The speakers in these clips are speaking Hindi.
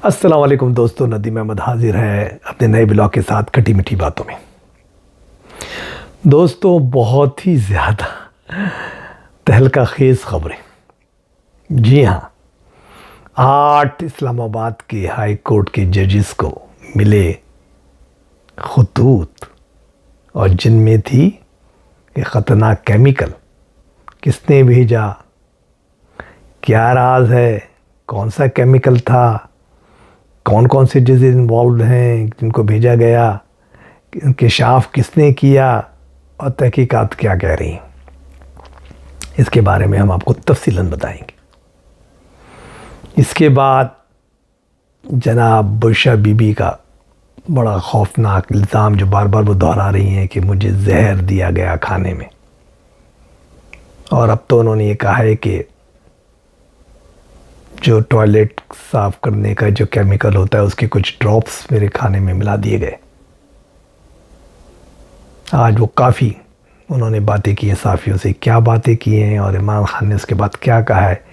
अस्सलाम वालेकुम दोस्तों, नदीम अहमद हाजिर है अपने नए ब्लॉग के साथ खट्टी मीठी बातों में। दोस्तों, बहुत ही ज़्यादा तहलका खेज़ खबरें। जी हाँ, 8 इस्लामाबाद के हाई कोर्ट के जजेस को मिले खतूत और जिनमें थी ये ख़तरनाक केमिकल। किसने भेजा, क्या राज है, कौन सा केमिकल था, कौन कौन से जजेस इन्वॉल्व हैं जिनको भेजा गया, इंकशाफ किसने किया और तहकीकात क्या कह रही हैं, इसके बारे में हम आपको तफसीलन बताएंगे। इसके बाद जनाब बुशरा बीबी का बड़ा खौफनाक इल्ज़ाम जो बार बार वो दोहरा रही हैं कि मुझे जहर दिया गया खाने में, और अब तो उन्होंने ये कहा है कि जो टॉयलेट साफ़ करने का जो केमिकल होता है उसके कुछ ड्रॉप्स मेरे खाने में मिला दिए गए। आज वो काफ़ी उन्होंने बातें की हैं साफ़ियों से, क्या बातें की हैं और इमरान खान ने उसके बाद क्या कहा है,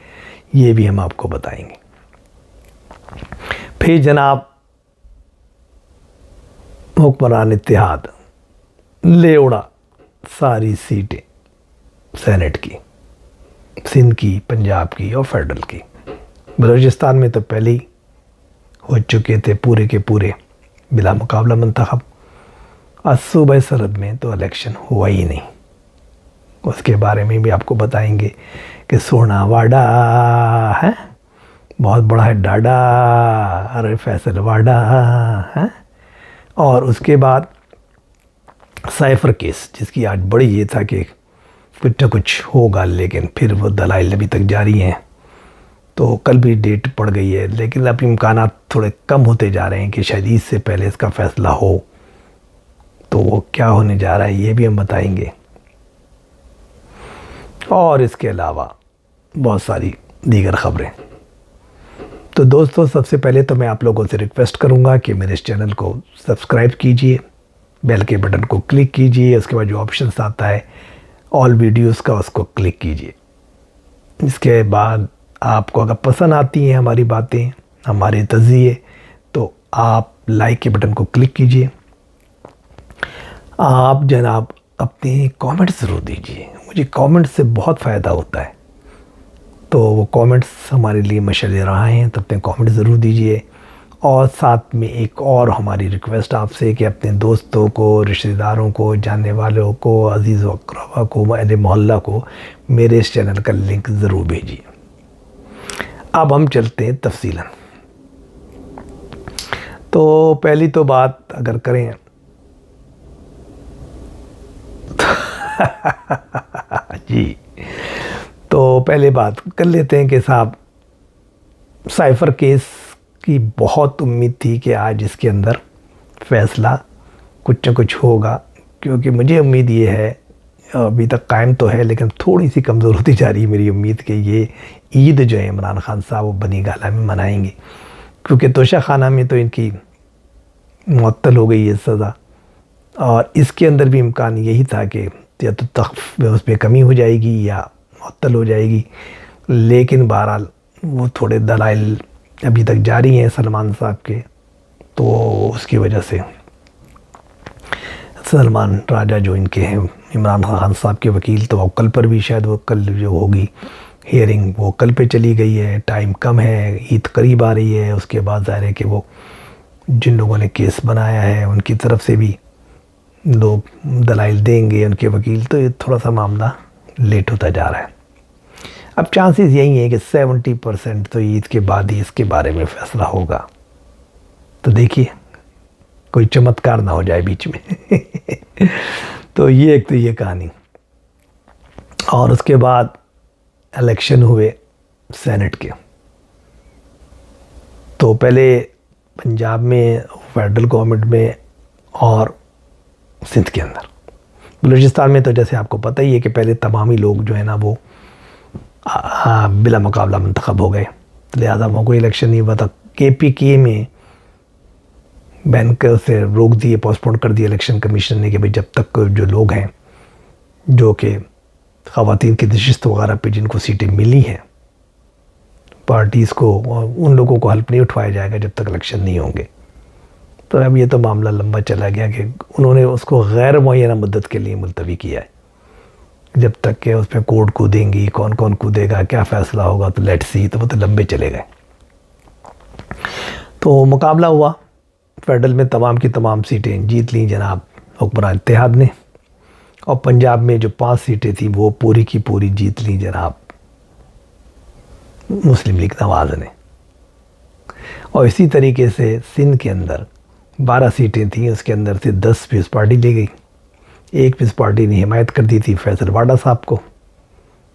ये भी हम आपको बताएंगे। फिर जनाब हुक्मरान इत्तेहाद ले उड़ा सारी सीटें सेनेट की, सिंध की, पंजाब की और फेडरल की। बलूचिस्तान में तो पहले ही हो चुके थे पूरे के पूरे बिला मुकाबला मंतखब, और सूबे सरहद में तो इलेक्शन हुआ ही नहीं। उसके बारे में भी आपको बताएंगे कि सोना वाडा है, बहुत बड़ा है डाडा, अरे फैसल वाडा है। और उसके बाद साइफर केस, जिसकी आज बड़ी ये था कि कुछ न कुछ होगा, लेकिन फिर वो दलाइल अभी तक जारी हैं। तो कल भी डेट पड़ गई है, लेकिन अब इम्कानात थोड़े कम होते जा रहे हैं कि शायद ईद से पहले इसका फ़ैसला हो। तो वो क्या होने जा रहा है ये भी हम बताएंगे, और इसके अलावा बहुत सारी दीगर ख़बरें। तो दोस्तों, सबसे पहले तो मैं आप लोगों से रिक्वेस्ट करूंगा कि मेरे इस चैनल को सब्सक्राइब कीजिए, बेल के बटन को क्लिक कीजिए, उसके बाद जो ऑप्शन आता है ऑल वीडियोस का, उसको क्लिक कीजिए। इसके बाद आपको अगर पसंद आती हैं हमारी बातें, हमारे तज़िये, तो आप लाइक के बटन को क्लिक कीजिए। आप जनाब अपने कमेंट्स ज़रूर दीजिए, मुझे कमेंट्स से बहुत फ़ायदा होता है। तो वो कमेंट्स हमारे लिए मशअले राह हैं, तो अपने कमेंट्स ज़रूर दीजिए। और साथ में एक और हमारी रिक्वेस्ट आपसे कि अपने दोस्तों को, रिश्तेदारों को, जानने वालों को, अज़ीज़ व अक़रबा को, अहले मोहल्ला को मेरे इस चैनल का लिंक ज़रूर भेजिए। अब हम चलते हैं तफसीलन। तो पहली तो बात अगर करें जी, तो पहले बात कर लेते हैं कि साहब साइफर केस की बहुत उम्मीद थी कि आज इसके अंदर फ़ैसला कुछ न कुछ होगा, क्योंकि मुझे उम्मीद ये है, अभी तक कायम तो है लेकिन थोड़ी सी कमज़ोर होती जा रही है मेरी उम्मीद कि ये ईद जो है इमरान खान साहब वो बनी गाला में मनाएंगे, क्योंकि तोशा खाना में तो इनकी मुअत्तल हो गई है सज़ा, और इसके अंदर भी इम्कान यही था कि या तो तख्फ़ उसमें कमी हो जाएगी या मुअत्तल हो जाएगी। लेकिन बहरहाल वो थोड़े दलाइल अभी तक जारी हैं सलमान साहब के, तो उसकी वजह से सलमान राजा जो इनके हैं इमरान खान साहब के वकील, तो वो कल पर भी शायद वो कल जो होगी हियरिंग वो कल पे चली गई है। टाइम कम है, ईद करीब आ रही है, उसके बाद ज़ाहिर है कि वो जिन लोगों ने केस बनाया है उनकी तरफ से भी लोग दलाइल देंगे उनके वकील, तो ये थोड़ा सा मामला लेट होता जा रहा है। अब चांसेस यही हैं कि 70% तो ईद के बाद ही इसके बारे में फ़ैसला होगा। तो देखिए कोई चमत्कार ना हो जाए बीच में तो ये एक तो ये कहानी। और उसके बाद इलेक्शन हुए सेनेट के, तो पहले पंजाब में, फेडरल गवर्नमेंट में और सिंध के अंदर। बलूचिस्तान में तो जैसे आपको पता ही है कि पहले तमामी लोग जो है ना वो बिला मुकाबला मंतखब हो गए, लिहाजा वहाँ कोई इलेक्शन नहीं हुआ था। KPK में बैन कर से रोक दिए, पोस्टपोन कर दिया इलेक्शन कमीशन ने कि भाई जब तक जो लोग हैं जो कि ख़वातीन की नशिस्त वगैरह पे जिनको सीटें मिली हैं पार्टीज़ को और उन लोगों को हल्फ नहीं उठवाया जाएगा जब तक इलेक्शन नहीं होंगे। तो अब ये तो मामला लंबा चला गया कि उन्होंने उसको गैर मुअय्यना मुद्दत के लिए मुलतवी किया है। जब तक कि उस पर कोर्ट कूदेंगी, कौन कौन कूदेगा, क्या फ़ैसला होगा, तो लेट्स सी, तो वो तो लंबे चले गए। तो मुकाबला हुआ, फेडरल में तमाम की तमाम सीटें जीत ली जनाब हुक्मरान इत्तेहाद ने, और पंजाब में जो 5 सीटें थी वो पूरी की पूरी जीत ली जनाब मुस्लिम लीग नवाज़ ने। और इसी तरीके से सिंध के अंदर 12 सीटें थीं, उसके अंदर से 10 पीस पार्टी ले गई। एक पीस पार्टी ने हिमायत कर दी थी फैसल वाडा साहब को,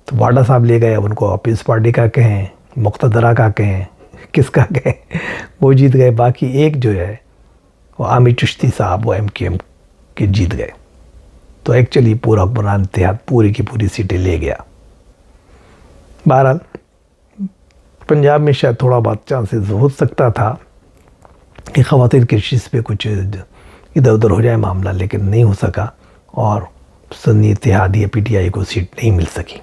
तो वाडा साहब ले गए। अब उनको पीस पार्टी का कहें, मुक़्तदरा का कहें, किसका कहें, वो जीत गए। बाकी एक जो है वो आमिर चिश्ती साहब, वो MKM के जीत गए। तो एक्चुअली पूरा हुक्मरान इत्तेहाद पूरी की पूरी सीटें ले गया। बहरहाल पंजाब में शायद थोड़ा बहुत चांसेस हो सकता था कि ख़वातीन के शीश पे कुछ इधर उधर हो जाए मामला, लेकिन नहीं हो सका और सुन्नी इत्तेहाद या PTI को सीट नहीं मिल सकी।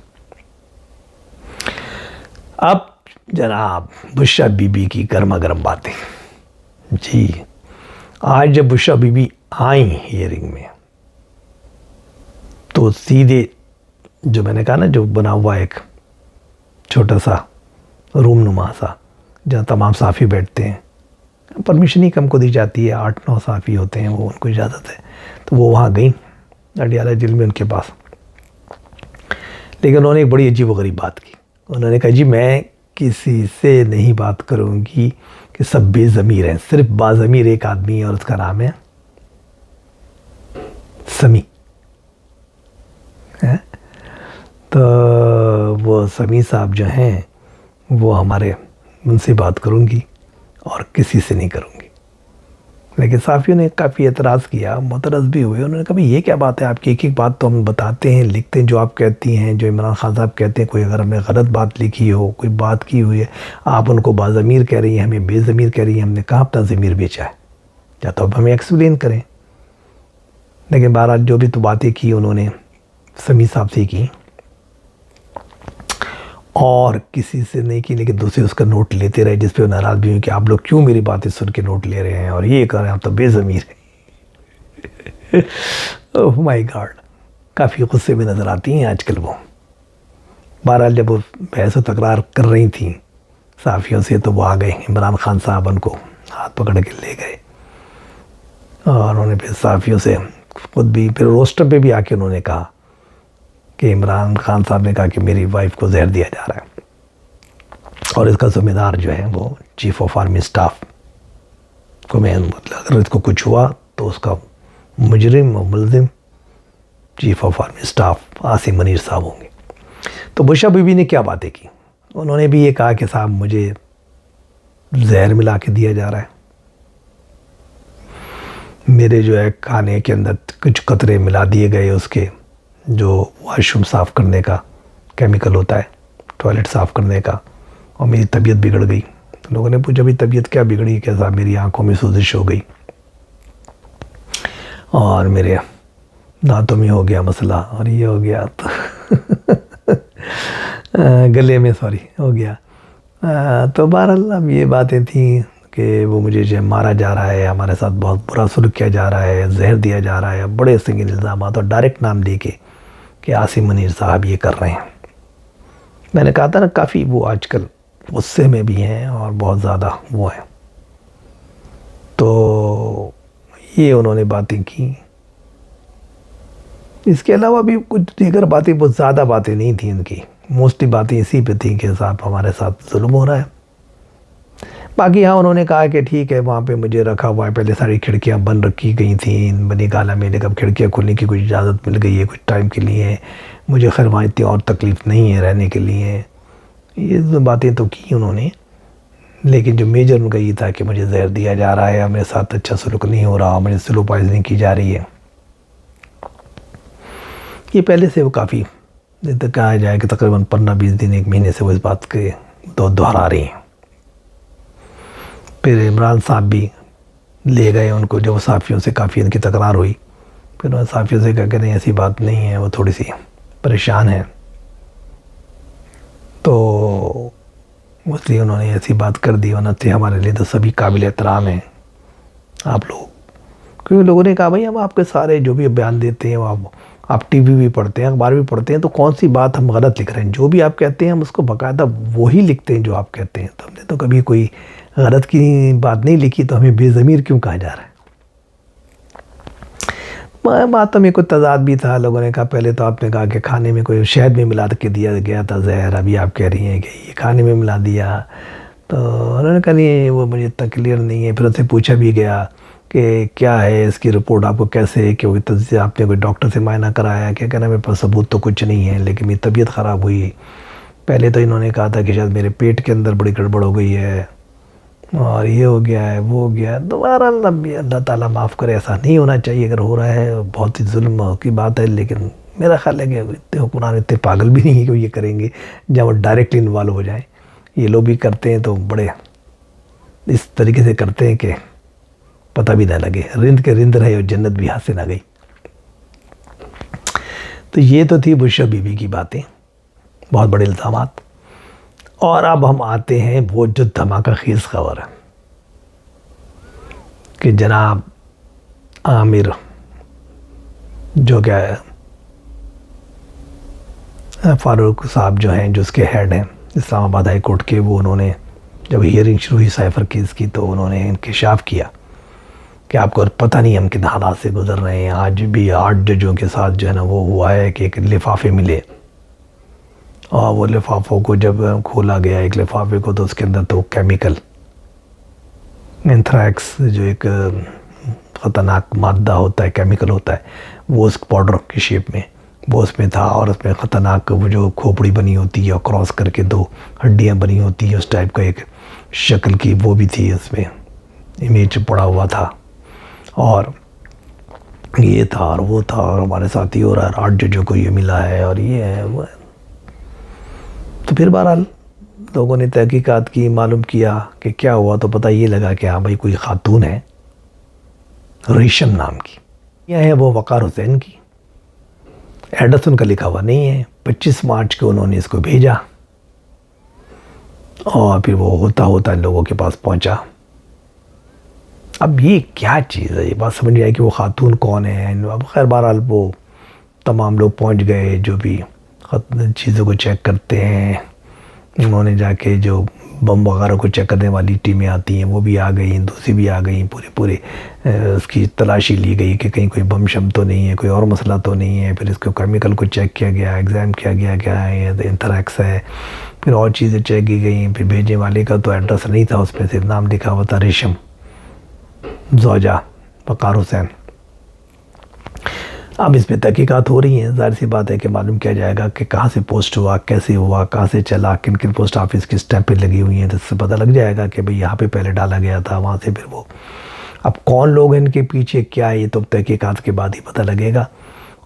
अब जनाब बुशरा बीबी की गर्मा गर्म बातें। जी, आज जब बुशरा बीबी आई हियरिंग में, तो सीधे जो मैंने कहा ना, जो बना हुआ एक छोटा सा रूम नुमा सा जहाँ तमाम साफ़ी बैठते हैं, परमिशन ही कम को दी जाती है, 8-9 साफ़ी होते हैं, वो उनको इजाज़त है, तो वो वहाँ गई अडियाला जेल में उनके पास। लेकिन उन्होंने एक बड़ी अजीब व गरीब बात की। उन्होंने कहा जी मैं किसी से नहीं बात करूँगी कि सब बेज़मीर हैं, सिर्फ बाज़मीर एक आदमी है और उसका नाम है समी है। तो वो समी साहब जो हैं वो हमारे, उनसे बात करूँगी और किसी से नहीं करूँगी। लेकिन साफ़ियों ने काफ़ी एतराज़ किया, मुतरज़ भी हुए। उन्होंने कहा भाई ये क्या बात है आपकी, एक एक बात तो हम बताते हैं, लिखते हैं जो आप कहती हैं, जो इमरान खान साहब कहते हैं। कोई अगर हमने गलत बात लिखी हो, कोई बात की हुई है, आप उनको बाज़मीर कह रही हैं, हमें बेज़मीर कह रही हैं। हमने कहाँ अपना ज़मीर बेचा है, या तो अब हमें एक्सप्लेन करें। लेकिन बहरहाल जो भी तो बातें की उन्होंने समी साहब से की और किसी से नहीं की, लेकिन दूसरे उसका नोट लेते रहे, जिस पे नाराज़ भी हुई कि आप लोग क्यों मेरी बातें सुन के नोट ले रहे हैं और ये कर रहे हैं, आप तो बेज़मीर हैं। ओह माय गॉड, काफ़ी गुस्से में नज़र आती हैं आजकल वो। बहरहाल जब वो बहस व तकरार कर रही थी साफ़ियों से, तो वो आ गए इमरान खान साहब, उनको हाथ पकड़ के ले गए और उन्होंने फिर साफ़ियों से खुद भी फिर रोस्टर पे भी आके उन्होंने कहा कि इमरान खान साहब ने कहा कि मेरी वाइफ को जहर दिया जा रहा है और इसका ज़िम्मेदार जो है वो चीफ़ ऑफ आर्मी स्टाफ को, मैं मतलब अगर इसको कुछ हुआ तो उसका मुजरिम और मुलजिम chief of army staff Asim Munir साहब होंगे। तो बुशरा बीबी ने क्या बातें की, उन्होंने भी ये कहा कि साहब मुझे जहर मिला के दिया जा रहा है, मेरे जो है खाने के अंदर कुछ कतरे मिला दिए गए, उसके जो वॉशरूम साफ़ करने का केमिकल होता है, टॉयलेट साफ़ करने का, और मेरी तबीयत बिगड़ गई। तो लोगों ने पूछा भाई तबीयत क्या बिगड़ी, क्या साहब मेरी आंखों में सूजिश हो गई और मेरे दांतों में हो गया मसला और ये हो गया, तो गले में सॉरी हो गया। तो बहरहाल अब ये बातें थी कि वो मुझे जो मारा जा रहा है, हमारे साथ बहुत बुरा सलूक किया जा रहा है, जहर दिया जा रहा है, बड़े संगीन इल्ज़ाम और डायरेक्ट नाम दे के कि आसिम मुनीर साहब ये कर रहे हैं। मैंने कहा था ना काफ़ी वो आजकल गुस्से में भी हैं और बहुत ज़्यादा वो हैं। तो ये उन्होंने बातें की। इसके अलावा भी कुछ दीगर बातें, बहुत ज़्यादा बातें नहीं थी इनकी, मोस्टली बातें इसी पे थी कि साहब हमारे साथ जुल्म हो रहा है। बाकी हाँ उन्होंने कहा कि ठीक है वहाँ पे मुझे रखा हुआ है, पहले सारी खिड़कियाँ बंद रखी गई थी बनी गाला में, लेकिन अब खिड़कियाँ खोलने की कुछ इजाज़त मिल गई है कुछ टाइम के लिए, मुझे खैर वहाँ इतनी और तकलीफ़ नहीं है रहने के लिए। ये बातें तो की उन्होंने, लेकिन जो मेजर उनका ये था कि मुझे जहर दिया जा रहा है, मेरे साथ अच्छा सलूक नहीं हो रहा, मुझे स्लो पॉइजनिंग की जा रही है। ये पहले से वो काफ़ी कहा जाए कि तकरीबन 15-20 दिन 1 महीने से वो इस बात के दोहरा रही हैं। फिर इमरान साहब भी ले गए उनको, जब साफ़ियों से काफ़ी इनकी तकरार हुई, फिर उन्होंने साफ़ियों से कहा कि नहीं ऐसी बात नहीं है, वो थोड़ी सी परेशान है। तो इसलिए उन्होंने ऐसी बात कर दी, वरना थे हमारे लिए तो सभी काबिल एहतराम हैं आप लोग। क्योंकि लोगों ने कहा भाई हम आपके सारे जो भी बयान देते हैं, आप टीवी भी पढ़ते हैं, अखबार भी पढ़ते हैं, तो कौन सी बात हम गलत लिख रहे हैं? जो भी आप कहते हैं हम उसको बाकायदा वही लिखते हैं जो आप कहते हैं। तो हमने तो कभी कोई गलत की बात नहीं लिखी, तो हमें बेज़मीर क्यों कहा जा रहा है? बात तो मेरे को तजाद भी था। लोगों ने कहा पहले तो आपने कहा कि खाने में कोई शहद में मिला के दिया गया था जहर, अभी आप कह रही हैं कि ये खाने में मिला दिया। तो उन्होंने कहा नहीं वो मुझे इतना क्लियर नहीं है। फिर उससे पूछा भी गया कि क्या है इसकी रिपोर्ट, आपको कैसे, क्योंकि तजज़िये आपने कोई डॉक्टर से मायना कराया? क्या कहना मेरे पास सबूत तो कुछ नहीं है, लेकिन मेरी तबीयत ख़राब हुई। पहले तो इन्होंने कहा था कि शायद मेरे पेट के अंदर बड़ी गड़बड़ हो गई है और ये हो गया है वो हो गया है। दोबारा अल्लाह ताला माफ़ करे, ऐसा नहीं होना चाहिए। अगर हो रहा है बहुत ही जुल्म की बात है, लेकिन मेरा ख्याल है कि इतने हुक्मरान इतने पागल भी नहीं है कि वो ये करेंगे जब वो डायरेक्टली इन्वॉल्व हो जाए। ये लोग भी करते हैं तो बड़े इस तरीके से करते हैं कि पता भी ना लगे, रिंद के रिंद रहे और जन्नत भी हाथ से ना गई। तो ये तो थी बुशरा बीबी की बातें, बहुत बड़े इल्ज़ामात। और अब हम आते हैं वो जो धमाका खेज़ खबर है कि जनाब आमिर जो क्या है फारूक साहब जो हैं, जो उसके हेड हैं इस्लामाबाद हाई कोर्ट के, वो उन्होंने जब हियरिंग शुरू हुई साइफ़र केस की तो उन्होंने इंकशाफ किया कि आपको पता नहीं हम किन हालात से गुजर रहे हैं। आज भी 8 जजों के साथ जो है ना वो हुआ है कि एक लिफाफे मिले, और वो लिफाफों को जब खोला गया एक लिफाफे को, तो उसके अंदर तो केमिकल एंथ्रैक्स जो एक ख़तरनाक मादा होता है, केमिकल होता है, वो उस पाउडर की शेप में वो उसमें था। और उसमें ख़तरनाक वो जो खोपड़ी बनी होती है और क्रॉस करके 2 हड्डियाँ बनी होती है, उस टाइप का एक शक्ल की वो भी थी, उसमें इमेज पड़ा हुआ था। और ये था और वो था, और हमारे साथ ही हो रहा है, 8 जजों को ये मिला है और ये है वो है। तो फिर बहरहाल लोगों ने तहकीकात की, मालूम किया कि क्या हुआ, तो पता ये लगा कि हाँ भाई कोई खातून है रेशम नाम की, यह है वो वक़ार हुसैन की, एड्रेस उनका लिखा हुआ नहीं है। 25 मार्च को उन्होंने इसको भेजा और फिर वो होता होता इन लोगों के पास पहुंचा। अब ये क्या चीज़ है, ये बात समझ नहीं आई कि वो खातून कौन है। अब खैर बहरहाल वो तमाम लोग पहुंच गए जो भी चीज़ों को चेक करते हैं। उन्होंने जाके जो बम वगैरह को चेक करने वाली टीमें आती हैं वो भी आ गई, दूसरी भी आ गई, पूरे उसकी तलाशी ली गई कि कहीं कोई बम शम तो नहीं है, कोई और मसला तो नहीं है। फिर इसको केमिकल को चेक किया गया, एग्ज़ाम किया गया, क्या है ये एंथ्रैक्स है। फिर और चीज़ें चेक की गई। फिर भेजने वाले का तो एड्रेस नहीं था, उस पर सिर्फ नाम लिखा हुआ था रेशम ज़ौजा वक़ार हुसैन। अब इस पर तहकीकात हो रही हैं, ज़ाहिर सी बात है कि मालूम किया जाएगा कि कहाँ से पोस्ट हुआ, कैसे हुआ, कहाँ से चला, किन किन पोस्ट ऑफिस की स्टैंपें लगी हुई हैं, तो इससे पता लग जाएगा कि भाई यहाँ पे पहले डाला गया था, वहाँ से फिर वो। अब कौन लोग हैं इनके पीछे, क्या है, ये तो तहकीकात के बाद ही पता लगेगा।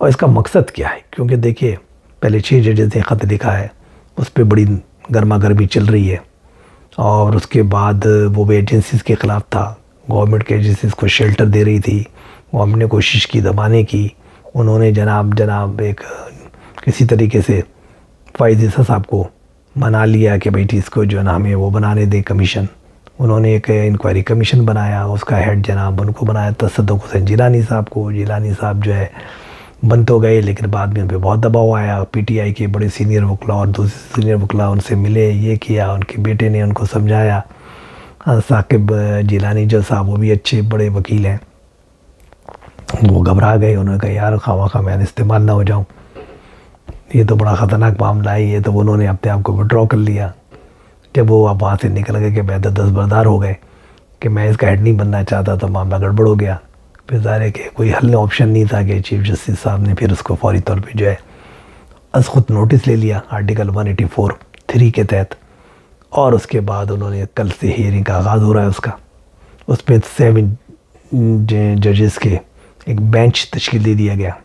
और इसका मकसद क्या है, क्योंकि देखिए पहले 6 जजेस ने ख़त लिखा है, उस पर बड़ी गर्मा गर्मी चल रही है। और उसके बाद वो भी एजेंसीज़ के ख़िलाफ़ था, गवर्नमेंट के एजेंसीज़ को शेल्टर दे रही थी, गवर्नमेंट ने कोशिश की दबाने की। उन्होंने जनाब एक किसी तरीके से फ़ाइज़ ईसा साहब को मना लिया कि भाई इसको जो है ना हमें वो बनाने दें कमीशन। उन्होंने एक इंक्वायरी कमीशन बनाया, उसका हेड जनाब उनको बनाया तसद्दुक़ हुसैन जिलानी साहब को। जिलानी साहब जो है बन तो गए, लेकिन बाद में उन पर बहुत दबाव आया। पीटीआई के बड़े सीनियर वकला और दूसरे सीनियर वकला उनसे मिले, ये किया, उनके बेटे ने उनको समझाया। साकिब जिलानी जो साहब वो भी अच्छे बड़े वकील हैं, वो घबरा गए। उन्होंने कहा यार खामा मैं इस्तेमाल ना हो जाऊं, ये तो बड़ा ख़तरनाक मामला है ये। तो उन्होंने अपने आप को विड्रॉ कर लिया। जब वो आप वहाँ से निकल गए कि बेहतर दस्तबरदार हो गए कि मैं इसका हेड नहीं बनना चाहता, तो मामला गड़बड़ हो गया। फिर ज़ाहिर है कि कोई हल ऑप्शन नहीं था कि चीफ जस्टिस साहब ने फिर उसको फौरी तौर पर जो है खुद नोटिस ले लिया आर्टिकल 184(3) के तहत। और उसके बाद उन्होंने कल से हियरिंग का आगाज़ हो रहा है उसका। उसमें 7 जजेस के एक बेंच तश्कील दे दिया गया,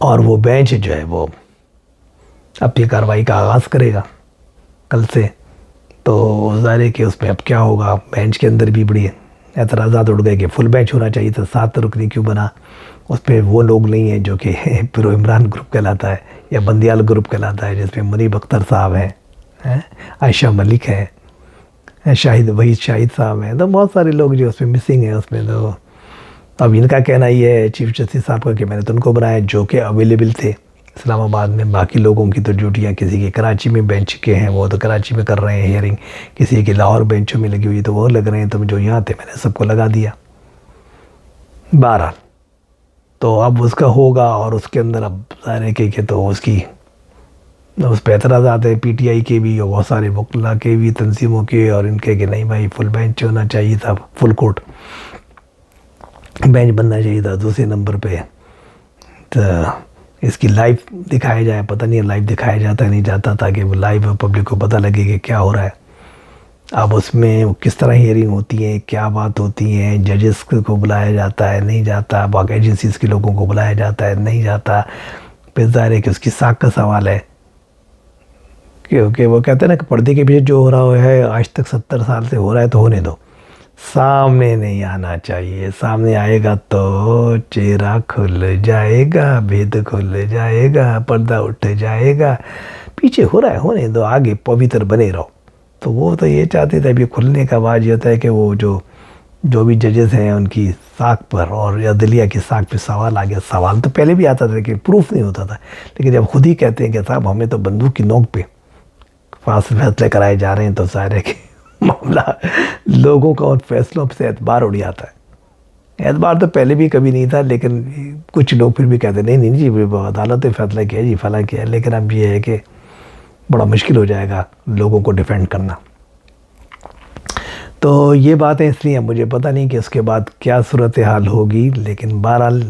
और वो बेंच जो है वो अपनी कार्रवाई का आगाज़ करेगा कल से। तो ज़ाहिर है कि उसमें अब क्या होगा, बेंच के अंदर भी बड़ी एतराज़ात उठ गए कि फुल बेंच होना चाहिए था, 7 रुकनी क्यों बना। उसमें वो लोग नहीं हैं जो कि प्रो इमरान ग्रुप कहलाता है या बंदियाल ग्रुप कहलाता है, जिसमें मुनीब अख्तर साहब हैं, हैं, आयशा मलिक है, शाहिद वहीद शाहिद साहब हैं, तो बहुत सारे लोग जो उसमें मिसिंग हैं उसमें। तो अब इनका कहना ये है चीफ जस्टिस साहब का कि मैंने तो उनको बनाया जो कि अवेलेबल थे इस्लामाबाद में, बाकी लोगों की तो ड्यूटियाँ किसी के कराची में बेंच के हैं वो तो कराची में कर रहे हैं हियरिंग, किसी के लाहौर बेंचों में लगी हुई तो वो लग रहे हैं, तो जो यहाँ थे मैंने सबको लगा दिया। 12 तो अब उसका होगा, और उसके अंदर अब सारे के तो उसकी उस पर एतराज़ आते हैं PTI के भी और बहुत सारे वकला के भी, तंजीमों के और इनके कि नहीं भाई फुल बेंच होना चाहिए था, फुल कोर्ट बेंच बनना चाहिए था। दूसरे नंबर पे तो इसकी लाइव दिखाया जाए, पता नहीं लाइव दिखाया जाता है नहीं जाता, ताकि वो लाइव पब्लिक को पता लगे कि क्या हो रहा है। अब उसमें किस तरह हियरिंग होती है, क्या बात होती है, जजेस को बुलाया जाता है नहीं जाता, बाकी एजेंसीज के लोगों को बुलाया जाता है नहीं जाता, फिर ज़ाहिर है कि उसकी साख का सवाल है, क्योंकि वो कहते हैं ना कि पर्दे के पीछे जो हो रहा है आज तक 70 साल से हो रहा है तो होने दो, सामने नहीं आना चाहिए। सामने आएगा तो चेहरा खुल जाएगा, भेद खुल जाएगा, पर्दा उठ जाएगा। पीछे हो रहा है होने दो, आगे पवित्र बने रहो। तो वो तो ये चाहते थे, अभी खुलने का बाद ये होता है कि वो जो भी जजेस हैं उनकी साख पर और अदलिया की साख पे सवाल आ गया। सवाल तो पहले भी आता था लेकिन प्रूफ नहीं होता था, लेकिन जब खुद ही कहते हैं कि साहब हमें तो बंदूक की नोक पे फैसले कराए जा रहे हैं, तो सारे है कि मामला लोगों का उन फैसलों से एतबार उड़ जाता है। एतबार तो पहले भी कभी नहीं था, लेकिन कुछ लोग फिर भी कहते नहीं जी अदालत ने फैसला किया जी फला किया, लेकिन अब ये है कि बड़ा मुश्किल हो जाएगा लोगों को डिफेंड करना। तो ये बातें इसलिए मुझे पता नहीं कि उसके बाद क्या सूरत हाल होगी, लेकिन बहरहाल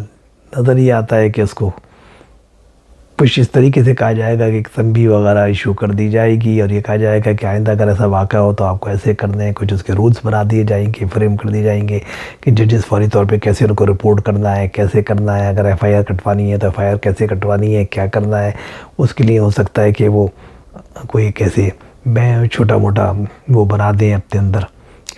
नज़र ये आता है कि उसको कुछ इस तरीके से कहा जाएगा कि तंबीह वगैरह इशू कर दी जाएगी, और ये कहा जाएगा कि आइंदा अगर ऐसा वाक़ा हो तो आपको ऐसे करने हैं, कुछ उसके रूल्स बना दिए जाएंगे, फ्रेम कर दिए जाएंगे कि जजेस फौरी तौर पे कैसे उनको रिपोर्ट करना है, कैसे करना है, अगर FIR कटवानी है तो FIR कैसे कटवानी है, क्या करना है। उसके लिए हो सकता है कि वो कोई कैसे छोटा मोटा वो बना दें अपने अंदर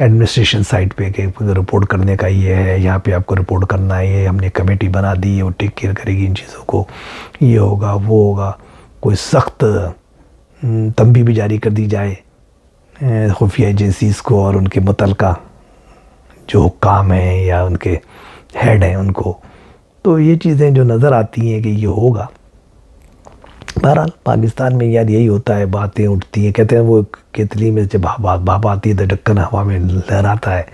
एडमिनिस्ट्रेशन साइट पे कि रिपोर्ट करने का ये है, यहाँ पे आपको रिपोर्ट करना है, ये हमने कमेटी बना दी है वो टेक केयर करेगी इन चीज़ों को, ये होगा वो होगा। कोई सख्त तंबीह भी जारी कर दी जाए खुफिया एजेंसीज़ को और उनके मुतलका जो हुक्काम हैं या उनके हेड हैं उनको। तो ये चीज़ें जो नज़र आती हैं कि ये होगा। बहरहाल पाकिस्तान में यार यही होता है, बातें उठती हैं, कहते हैं वो केतली में जब भाप आती है तो ढक्कन हवा में लहराता है,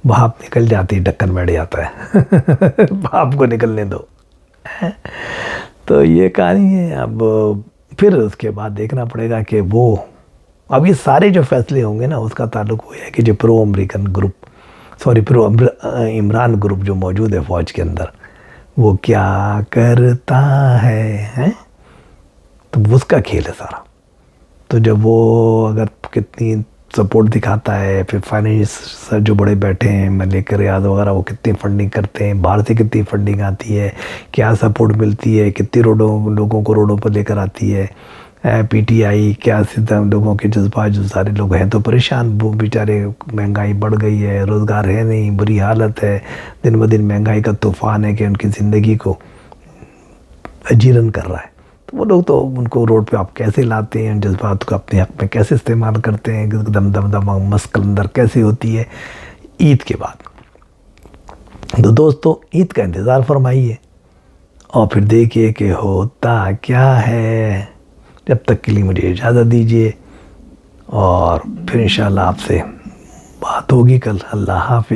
भाप निकल जाती है ढक्कन बैठ जाता है भाप को निकलने दो। तो ये कहानी है। अब फिर उसके बाद देखना पड़ेगा कि वो अब ये सारे जो फैसले होंगे ना उसका ताल्लुक हुआ है कि जो प्रो इमरान ग्रुप जो मौजूद है फ़ौज के अंदर वो क्या करता है तो उसका खेल है सारा। तो जब वो अगर कितनी सपोर्ट दिखाता है, फिर फाइनेंस सर जो बड़े बैठे हैं मलिक रियाज वगैरह वो कितनी फंडिंग करते हैं, बाहर से कितनी फंडिंग आती है, क्या सपोर्ट मिलती है, कितनी लोगों को रोडों पर लेकर आती है, PTI क्या सीधा लोगों के जज्बात, जो सारे लोग हैं तो परेशान, वो बेचारे महंगाई बढ़ गई है, रोज़गार है नहीं, बुरी हालत है, दिन ब दिन महंगाई का तूफ़ान है कि उनकी ज़िंदगी को अजीरन कर रहा है। तो वो लोग तो उनको रोड पे आप कैसे लाते हैं, जज्बात को अपने हक़ में कैसे इस्तेमाल करते हैं, दम मस्क अंदर कैसे होती है ईद के बाद। तो दोस्तों ईद का इंतज़ार फरमाइए और फिर देखिए कि होता क्या है। जब तक के लिए मुझे इजाज़त दीजिए और फिर इंशाल्लाह आपसे बात होगी कल। अल्लाह हाफ़िज़।